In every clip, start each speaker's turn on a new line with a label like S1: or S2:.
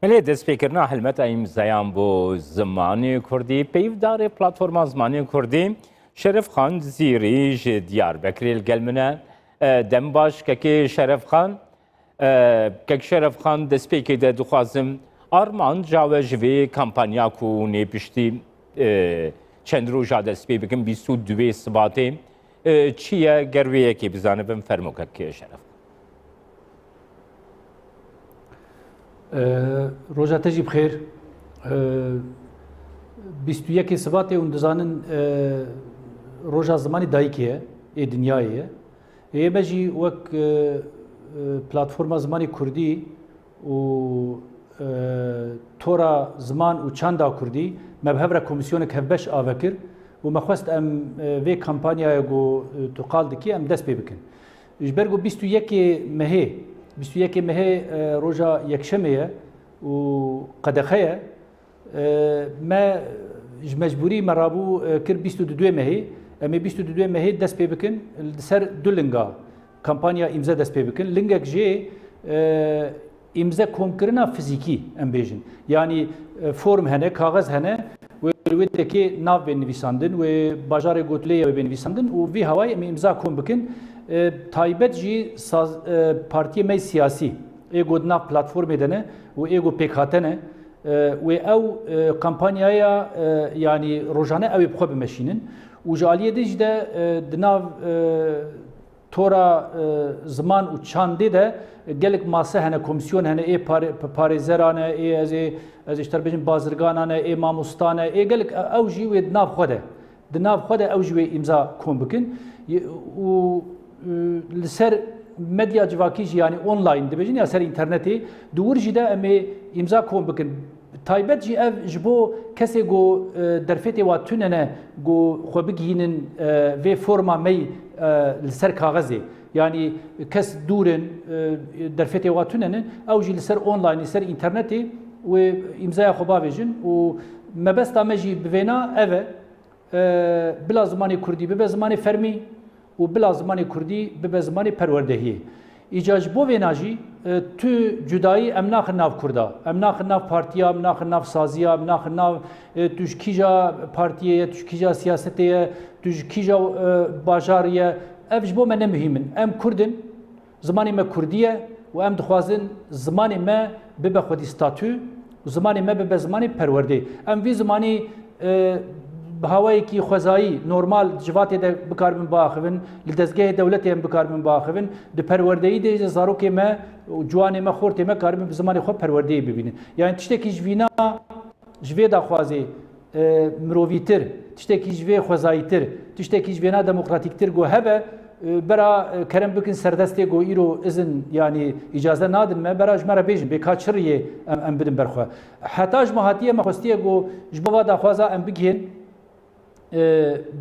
S1: هلی دەستپێکردنا هەلمەتە ئیمزایان بۆ زمانی کوردی پەیوەنددارê پلاتفۆرما زمانی کوردی شەرەفخان زیری ji Diyarbekirê li gel min e. Dem baş kekê Şerefxan kek Şerefxan destpêkê de dixwazim armanca we ji vê kampanya ku nêpiştî çend roja dest pê bikin 22 Sibatê çi ye gerveyekê bizanibim fermo kekê Şeref.
S2: روژا تجی بخیر 21 سبات اون دزانن روژا زمانی دایکیه ای دنیایه ای بجی وک پلاتفورم زمانی کردی و تورا زمان و چاندا کردی مبهور کمیسیون کفبش آوکر و مخواست ام وی کمپانیا گو تقال دکی ام دست بکن جبرگو 21 مهه 21 مهه روژا یکشنبه و قدخه ما مجبوری مرابو کر 22 مهه امی 22 مهه دست پی بکن سر دو لنگا کمپانیا امضا دست پی بکن لنگک جه امضا کم کرنا فیزیکی ام بیجن یعنی فرم هنه کاغذ هنه و رویدکی ناو بنویساندن و باجار گوتلی بنویساندن و وی هوای امضا کم بکن تایبەت جی پارتیە مەی سیاسی ئێگۆ ناو پلاتفۆرمێ دەنێ و ئێگۆ پێکهاتەنە و ئەو کامپانیایە ینی ڕۆژانە ئەوێ بخۆ بمەشینن و ژالیە دژ دە دناو تۆرا زمان و چاندێ دە gelek mase hene komisyon hene ê parêzerane ê ez ê bêjim bazirganane ê mamostane ê gelek ew jî wê di nav xwe de di nav xwe de ew jî wê îmza kom bikin û li ser medya civakî jî yanî online dibêjin ya ser internetê di wir jî de em ê îmza kom bikin taybet jî ev ji bo kesê got derfetê wa tunene got xwe bigihînin vê forma mey li ser kaxezê yani kes dûrin derfetê wa tunenin ew jî li ser online li ser internetê wê îmzaya xwe bavêjin û mebesta me jî bi vêna ev e bila zimanê Kurdî bibe zimanê fermî û bila zimanê Kurdî bibe zimanê perwerdehiyê. Îca ji bo vêna jî tu cudayî em naxin nav Kurda, em naxin nav partiya, em naxin nav saziya, em naxin nav tu ji kîja partiyê ye, tu ji kîja siyasetê ye, tu ji kîja bajarê ye, ev ji bo me ne mühîm in. Em Kurdin, zimanê me Kurdî ye û em dixwazin zimanê me bibe xwedî statû û zimanê me bibe zimanê perwerdê. Em vî zimanî bi hawayekî xwezayî normal civatê de bikarbin biaxivin, li dezgehê dewletê em bikarbin biaxivin, di perwerdeyî de zarokê me û ciwanê me xortê me karibin bi zimanê xwe perwerdeyê bibînin. Yani tiştekî ji vîna ji vê daxwazê mirovîtir, tiştekî ji vê xwezayîtir, tiştekî ji vêna demokratîktir got hebe bera kerem bikin serdestê got îro izin yani îcaze nadin me bera ji me re bêjin bêka çiriyê em bidin berxwe. Heta ji me hatiye me xwestiye got ji bo va daxwaza em bigihên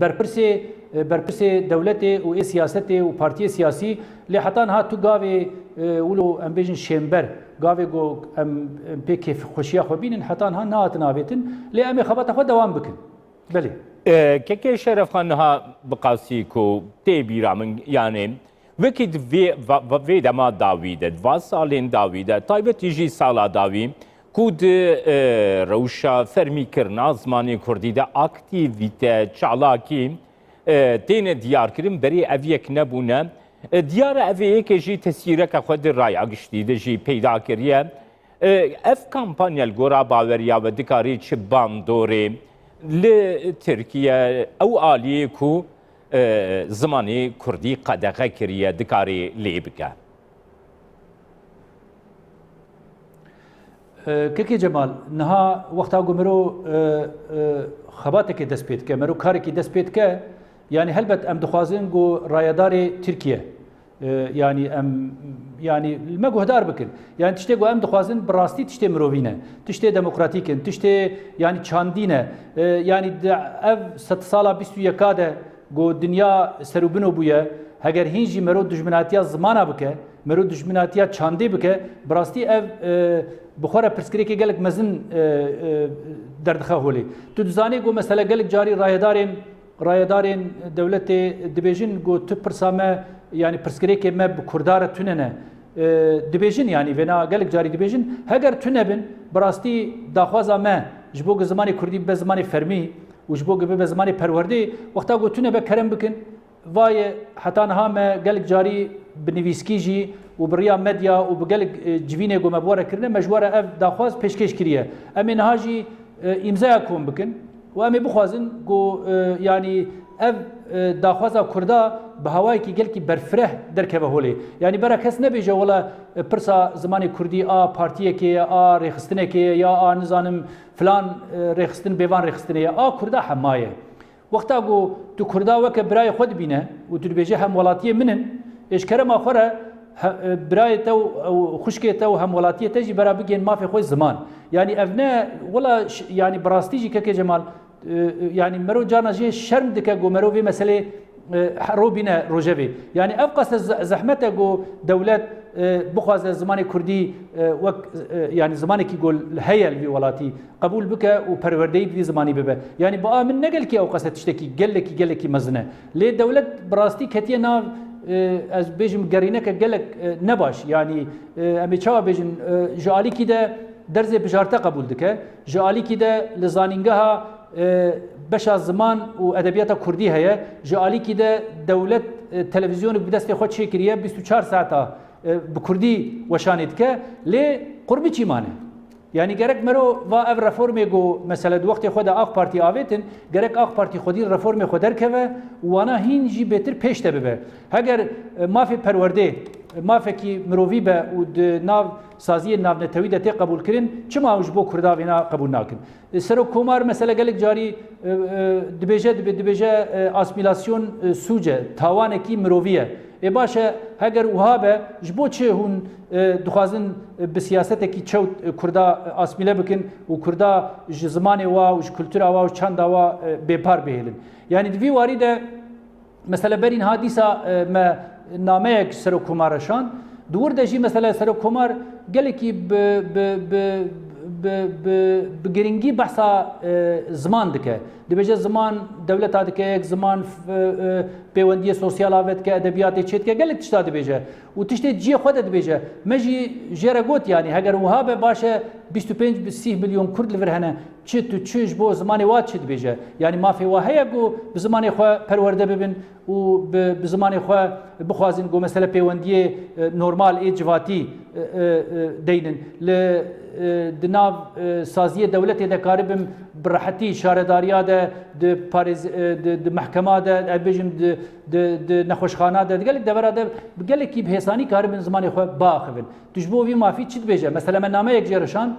S2: berpirsê dewletê û ê siyasetê û partiyê siyasî lê hetan ha tu gavê wilo em bêjin şêmber gavê got em pê kêfxweşiya xwe bînin hetan ha nehatin avêtin lê em ê xebata xwe dewam bikin. Belê.
S1: Kekê Şerefxan niha biqasî ku tê bîra min yanê wekî vê dema dawî de dva salên dawî de taybetî jî sala dawî ku di rewşa fermîkirina zimanê Kurdî de aktivîte çalakî têne diyarkirin berê ev yek nebûne diyar evê yekê jî tesîreka xwe di raya giştî de jî peyda kiriye ev kampanya li gora baweriya ve dikarî çi bandorê li Tirkiye ew aliyê ku zimanê Kurdî qedexe kiriye dikarî lê bike.
S2: Kekê Cemal niha wexta ku miro xebatekê dest pê dike miro karekî dest pê dike yani helbet em dixwazin ku rayedarê Tirkiye yani em yani me guhdar bikin yani tiştê ku em dixwazin bi rastî tiştê mirovî ne tiştê demokratîk in tiştê yani çandî ne yani ev sed sala 21 de ku dinya serûbino bûye heger hîn jî miro dijminatiya zimana bike miro dijminatiya çandê bike bi rastî ev بخوره پرسکریکی گلک مزن دردخه هولی تو دزانی گو مثلا گلک جاری رایدارین دولت دبیجن گو تو پرسامه yani پرسکریکی me bi Kurdara tunene dibêjin yani vena gelek carî dibêjin heger tu nebin bi rastî daxwaza me ji bo zimanê Kurdî bibe zimanê fermî û ji bo bibe zimanê perwerdê wexta got tu nebe kerem bikin vayê heta niha me gelek carî bi nivîskî jî û bi riya medya û bi gelek civînê got me bi were kirine me ji were ev daxwaz pêşkêş kiriye em ê niha jî îmzaya kom bikin û em ê bixwazin got yani ev daxwaza Kurda bi hewayekî gelkî berfireh derkeve holê yani bera kes nebêje wala pirsa zimanê Kurdî a partiyekê ye a rêxistinekê ye ya a nizanim filan rêxistin bêvan rêxistinê ye a Kurda hema ye wexta got tu Kurda weke birayê xwe dibîne û tu dibêje hem welatiyê min in êşkerema xwe re birayê te û xuşkê te û hemwelatiyê te jî bera bigên mafê xwe ziman yani ev ne wala yani bi rastî jî keke Cemal yani merov cana jê şerm dike got merov vê meselê robîne rojevê yani ev qase zehmet e got dewlet bixwaze zimanê Kurdî wek yani zimanekî got heye li vî welatî qebûl bike û perwerdeyî bi vî zimanî bibe yani bi a min ne gelkî ew qase tiştekî gelekî mezin e lê dewlet bi rastî ketiye nav ez bêjim gerîneke gelek ne baş yani em ê çawa bêjin ji alîkî de derzê bijarte qebûl dike ji alîkî de li zanîngeha beşa ziman û edebiyata Kurdî heye ji alîkî de dewlet televîzyonê bi destê xwe çêkiriye 24 saeta bi Kurdî weşanê dike lê qurbî çîmane yani gerek merov va ev reformê got mesela di wextê xwe de AK Partî avêtin gerek AK Partî xwedî reformê xwe derkeve û wana hîn jî bêtir pêş de bibe heger mafê perwerdê mafekî mirovî be û di nav saziyê navnetewî de tê qebûl kirin çima ji bo Kurda vêna qebûl nakin Serokkomar mesela gelek carî dibêje asimilasyon sûce tawanekî mirovî ye ê baş e heger wiha be ji bo çi hûn dixwazin bi siyasetekî çewt Kurda asmîle bikin û Kurda ji zimanê wa û ji kultura wa û çanda wa bêpar bihêlin yani di vî warî de mesela berîn ha dîsa me nameyek Serokkomar şan di wir de jî mesela Serokkomar gelekî bi giringî behsa ziman dike dibêje ziman dewleta dike yek ziman pêwendiyê sosyal ve dike edebiyatê çê dike gelek tişta dibêje û tiştê ciyê xwe de dibêje me jî jê re got yani heger wiha be baş e 25-30 milyon Kurd li vir hene çi tu çi ji bo zimanê wa çi dibêje yani mafê wa heye got bi zimanê xwe perwerde bibin û bi zimanê xwe bixwazin got mesele pêwendiyê normal ê civatî deynin li di nav saziyê dewletê de karibim bi rehetî şaredariya de di mehkema de ev bêjim di nexweşxana de gelek devera de gelekî bi hêsanî karibin zimanê xwe biaxivin tu ji bo vî mafî çi dibêje mesela me nameyek jê rişan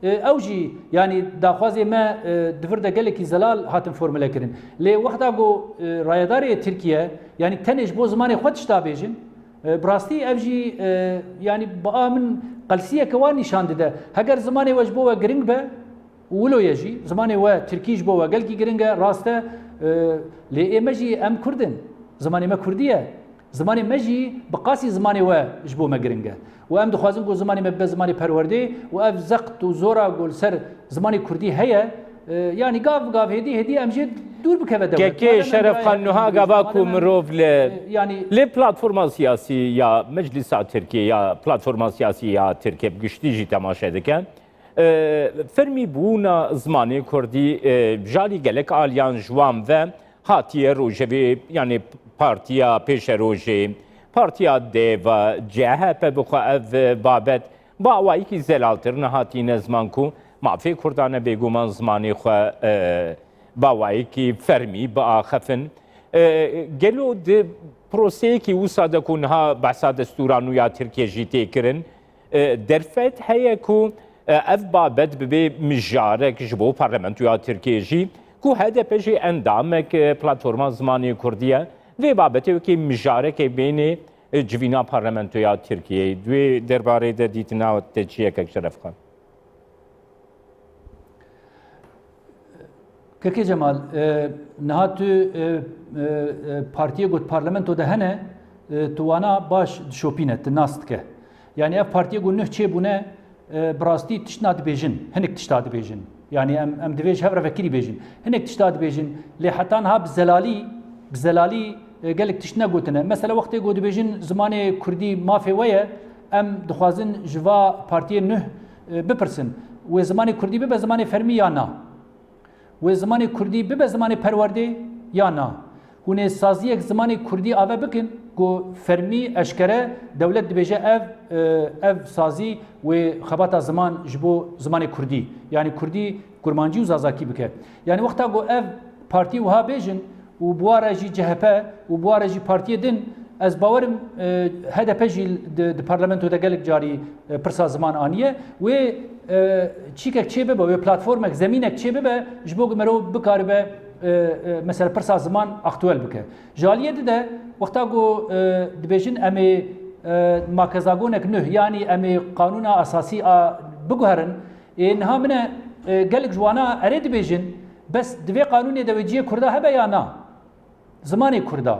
S2: ew jî yani daxwazê me di vir de gelekî zelal hatin formüle kirin lê wexta got rayedarê Tirkiye yani tenê ji bo zimanê xwe tişta bêjin bi rastî ev jî yani bi a min qelsiyeke wan nîşan dide heger zimanê we ji bo we giring be wilo ye jî zimanê we Tirkî ji bo we gelkî giring e rast e lê ême jî em Kurdin zimanê me Kurdî ye zimanê me jî bi qasî zimanê we ji bo me giring e û em dixwazin got zimanê me bibe zimanê perwerdê û ev zeqt û zora got ser zimanê Kurdî heye yani gav hêdî em jê dûr bikeve dewlet
S1: Kekê Şerefxan Niha gava ku mirov li platforma siyasî ya Meclisa Tirkiye ya platforma siyasî ya Tirkiye giştî jî temaşe dikin fermî bûna zimanê Kurdî jalî gelek aliyan ji wan ve hatiye rojevê yani partiya pêşerojê partiya deva CHP bixwe ev babet bi awayekî zelaltir nehatîne ziman ku mafê Kurdan e bêguman zimanê xwe bawayekî fermî biaxefin gelo di proseyekî wisa de ku niha behsa destûra nû ya Tirkiye jî tê kirin derfet heye ku ev babet bibe mijarek ji bo parlamentoya Tirkiye jî ku HDP jî endamek platforma zimanê Kurdî ye vê babetê wekî mijarekê bênê civîna parlamentoya Tirkiyeyê wê derbarê de dîtina te çiyekek Şerefxan
S2: Kekê Cemal niha tu partiyê got parlamento de hene tu wana baş dişopîne tu nas dike yani ev partiyê got nûh çêbûne bi rastî tişna dibêjin hinek tişta dibêjin yani em divêj hev revekirî bêjin hinek tişta dibêjin lê heta niha bi zelalî gelek tişt negotine mesela wextê got dibêjin zimanê Kurdî mafê we ye ام دخوازن جوا پارتی نه بپرسن و زمانی کردی به زمان فرمی یا نه و زمان کردی به زمان پرورده یا نه هونه سازی یک زمان کردی آوه بکن گو فرمی اشکره دولت دبیجه اف سازی و خبات زمان جبو زمان کردی یعنی کردی کرمانجی و زازاکی بکه یعنی وقتا گو اف پارتی وها بیجن و بواره جی جهپه و بواره جی پارتی دن از باورم هدف جی د پارلمنتو ده گلک جاری پرسا زمان آنیه و چیکک چه به و پلتفرمک زمینک چه به جبو مرو بکار به مثلا پرسا زمان اکتوال بکه جالیه ده وقتا گو دبیجن امی ماکزاگونک نه یعنی امی قانون اساسی بگوهرن اینها من گلک جوانا ارید دبیجن بس دوی قانون دوجیه کرده هبه یا نه زمان کرده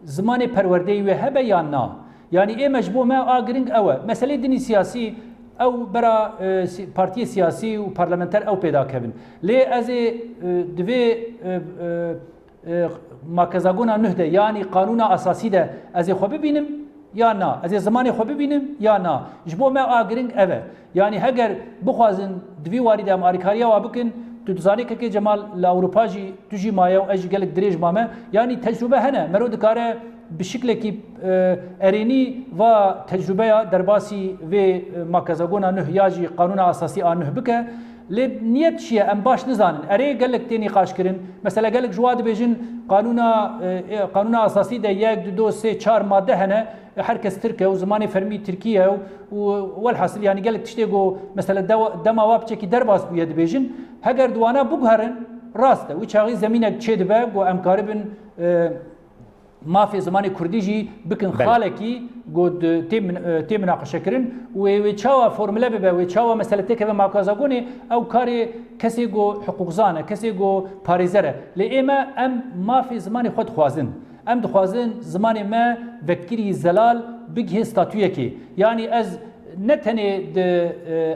S2: زمان پرورده و هبه یا نه یعنی ای مجبور ما آگرینگ اوه مسئله دینی سیاسی او برا پارتی سیاسی و پارلمنتر او پیدا کردن لی از دوی ماکزاگونا نه ده یعنی قانون اساسی ده از خو ببینم یا نه از زمان خو ببینم یا نه جبو ما آگرینگ اوه یعنی اگر بخوازن دوی وارد امریکایا و بکن تو دزانی که جمال لاوروپا جی تو جی مایا و اج گلک دریج مامه یعنی تجربه هنه مرو دکاره بشکل کی ارینی و تجربه درباسی و ماکزاگونا نه یاجی قانون اساسی آنه بکه لی نیت چیه ام باش نزانن اری گلک تی نقاش کرن مثلا گلک جواد بیجن قانون اساسی ده 1 2 3 4 ماده هنه هر کس ترکه و زمان فرمی ترکیه و والحاصل يعني قالك تشتيقوا مثلا دما وابتشي كي درباس بو يد بيجن هجر دوانا بوغهرن راسته وشاغي زمينك تشيد باغ و امكاربن ما في زمان كرديجي بكن خالكي قد تيم مناقشه كرن ويتشاوا فورمولا ببا ويتشاوا مساله تكه مع كازاغوني او كاري كسيغو حقوق زانه كسيغو باريزره لاما ام ما في زمان خود خوازن ام دخوازن زمان ما وكري زلال بگه ستاتویه کی یعنی از نتنه د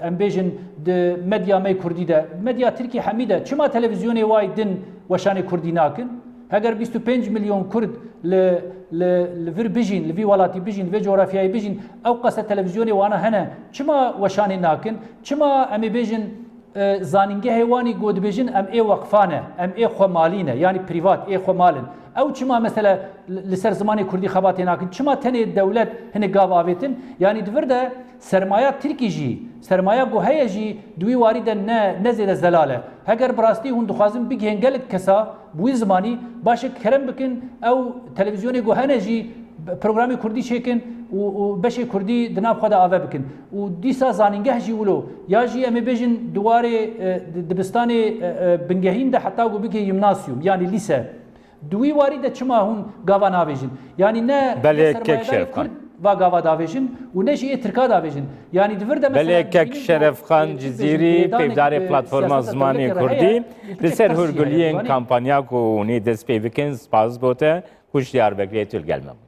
S2: امبیژن د مدیا می کردی ده مدیا ترکی حمیده چما تلویزیونی وای دن وشان کردی ناکن اگر 25 میلیون کرد ل فر بیجین لوی ولاتی بیجین و جغرافیایی بیجین او قصه تلویزیونی وانا هنه چما وشان ناکن چما امی بیجن زانینگه هیوانی گود بیجن ام ای وقفانه ام ای خو مالینه یعنی پریوات ای خو مالن او چما مثلا لسر زمانی کردی خباتی ناکن چما تنه دولت هنه گاو آویتن یعنی دور ده سرمایه ترکی جی سرمایه گوهی جی دوی وارد نه زید زلاله اگر براستی هون دخوازم بگی هنگلک کسا بوی زمانی باشه کرم بکن او تلویزیون گوهنه جی پروگرامی کردی چکن و بشه کردی دناب خدا آوه بکن و دیسا زانینگه جی ولو یا جی امی بیجن دوار دبستان بنگهین ده حتی گو بگی یمناسیوم یعنی لیسه دوی وارد چما هون گاوا ناویجن یعنی نه
S1: سرمایه‌داری کرد
S2: و گاوا داویجن و نشی ترکا داویجن یعنی دور ده
S1: بله کک شرف خان جزیری پیدار پلتفرم زمانی کردی لسر هرگلیین کمپانیا کو نی دست پیوکن سپاس بوده خوش دیار بگیرید گلمم